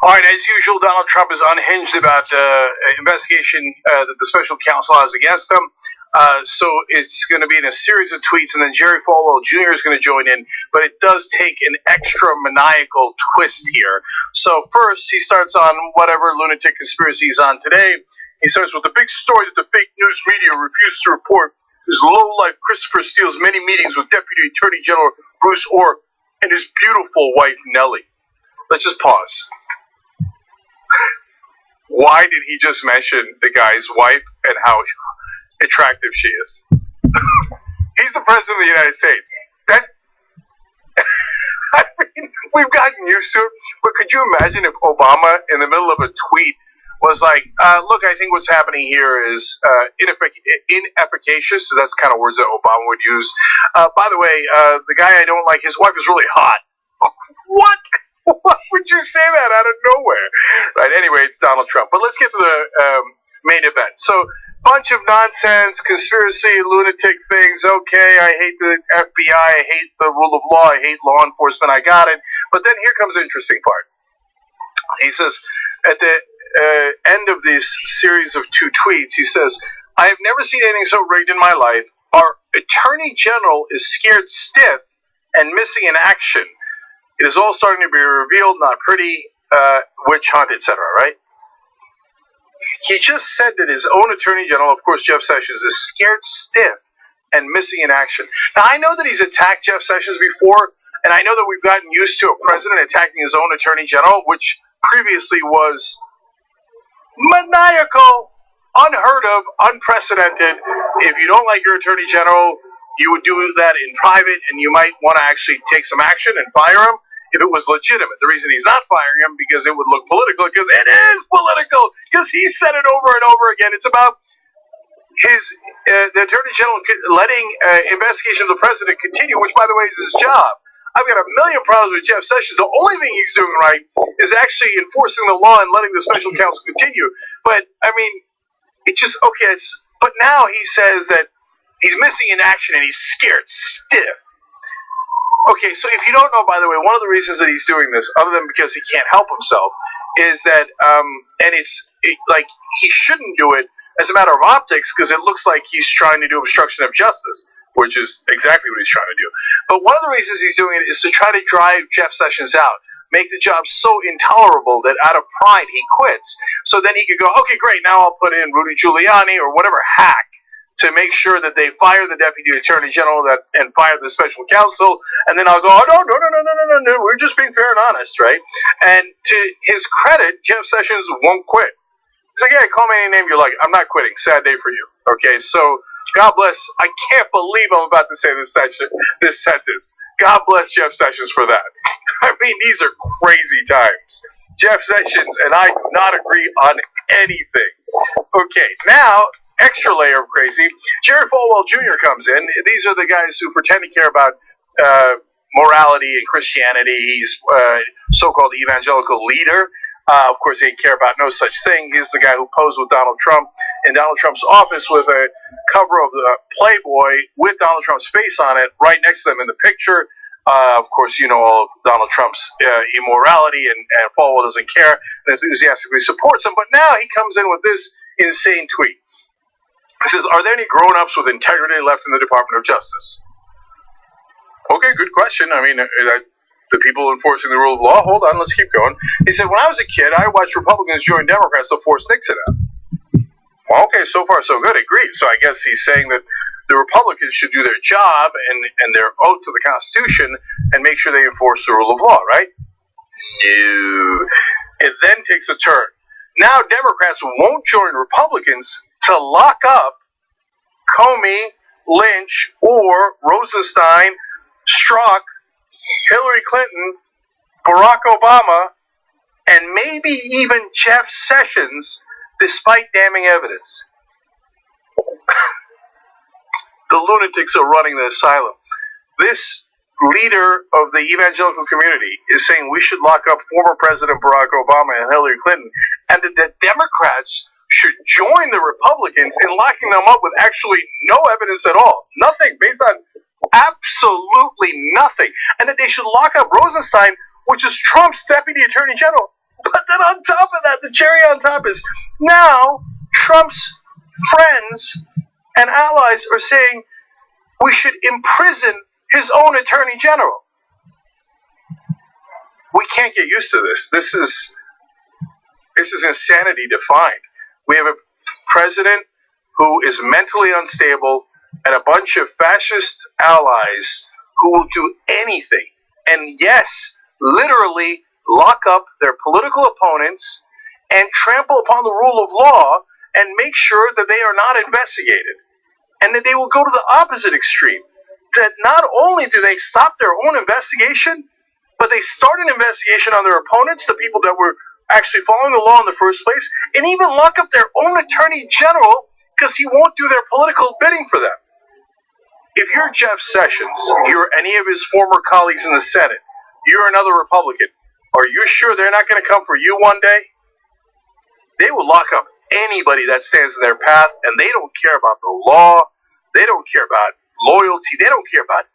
All right, as usual, Donald Trump is unhinged about the investigation that the special counsel has against him. So it's going to be in a series of tweets, and then Jerry Falwell Jr. is going to join in. But it does take an extra maniacal twist here. So first, he starts on whatever lunatic conspiracy he's on today. He starts with the big story that the fake news media refused to report is low-life Christopher Steele's many meetings with Deputy Attorney General Bruce Ohr and his beautiful wife, Nellie. Let's just pause. Why did he just mention the guy's wife and how attractive she is? He's the president of the United States. I mean, we've gotten used to it, but could you imagine if Obama, in the middle of a tweet, was like, look, I think what's happening here is inefficacious. So that's kind of words that Obama would use. By the way, the guy I don't like, his wife is really hot. What? Why would you say that out of nowhere? Right, anyway, it's Donald Trump. But let's get to the main event. So, bunch of nonsense, conspiracy, lunatic things. Okay, I hate the FBI. I hate the rule of law. I hate law enforcement. I got it. But then here comes the interesting part. He says, at the end of this series of two tweets, he says, I have never seen anything so rigged in my life. Our Attorney General is scared stiff and missing in action. It is all starting to be revealed, not pretty, witch hunt, etc., right? He just said that his own Attorney General, of course, Jeff Sessions, is scared stiff and missing in action. Now, I know that he's attacked Jeff Sessions before, and I know that we've gotten used to a president attacking his own Attorney General, which previously was maniacal, unheard of, unprecedented. If you don't like your Attorney General, you would do that in private, and you might want to actually take some action and fire him if it was legitimate. The reason he's not firing him because it would look political, because it is political, because he said it over and over again. It's about his the Attorney General letting investigation of the president continue, which, by the way, is his job. I've got a million problems with Jeff Sessions. The only thing he's doing right is actually enforcing the law and letting the special counsel continue. But, I mean, it just, okay, but now he says that he's missing in action and he's scared stiff. Okay, so if you don't know, by the way, one of the reasons that he's doing this, other than because he can't help himself, is that, and like, he shouldn't do it as a matter of optics, because it looks like he's trying to do obstruction of justice, which is exactly what he's trying to do. But one of the reasons he's doing it is to try to drive Jeff Sessions out, make the job so intolerable that out of pride he quits. So then he could go, okay, great, now I'll put in Rudy Giuliani or whatever hack to make sure that they fire the Deputy Attorney General and fire the special counsel, and then I'll go, oh, no, we're just being fair and honest, right? And to his credit, Jeff Sessions won't quit. He's like, yeah, call me any name you like. I'm not quitting. Sad day for you. Okay, so God bless. I can't believe I'm about to say this sentence. God bless Jeff Sessions for that. I mean, these are crazy times. Jeff Sessions and I do not agree on anything. Okay, now, extra layer of crazy, Jerry Falwell Jr. comes in. These are the guys who pretend to care about morality and Christianity. He's so-called evangelical leader. Of course, they care about no such thing. He's the guy who posed with Donald Trump in Donald Trump's office with a cover of the Playboy with Donald Trump's face on it right next to them in the picture. Of course, you know all of Donald Trump's immorality, and Falwell doesn't care and enthusiastically supports him. But now he comes in with this insane tweet. He says, are there any grown-ups with integrity left in the Department of Justice? Okay, good question. I mean, the people enforcing the rule of law? Hold on, let's keep going. He said, when I was a kid, I watched Republicans join Democrats to force Nixon out. Well, okay, so far so good. Agreed. So I guess he's saying that the Republicans should do their job and their oath to the Constitution and make sure they enforce the rule of law, right? No. It then takes a turn. Now Democrats won't join Republicans to lock up Comey, Lynch, or Rosenstein, Strzok, Hillary Clinton, Barack Obama, and maybe even Jeff Sessions, despite damning evidence. The lunatics are running the asylum. This leader of the evangelical community is saying we should lock up former President Barack Obama and Hillary Clinton, and that the Democrats should join the Republicans in locking them up with actually no evidence at all. Nothing, based on absolutely nothing. And that they should lock up Rosenstein, which is Trump's Deputy Attorney General. But then on top of that, the cherry on top is now Trump's friends and allies are saying we should imprison his own attorney general. We can't get used to this. This is insanity defined. We have a president who is mentally unstable and a bunch of fascist allies who will do anything, and yes, literally lock up their political opponents and trample upon the rule of law and make sure that they are not investigated, and that they will go to the opposite extreme. That not only do they stop their own investigation, but they start an investigation on their opponents, the people that were actually following the law in the first place, and even lock up their own attorney general because he won't do their political bidding for them. If you're Jeff Sessions, you're any of his former colleagues in the Senate, you're another Republican, are you sure they're not going to come for you one day? They will lock up anybody that stands in their path, and they don't care about the law, they don't care about loyalty, they don't care about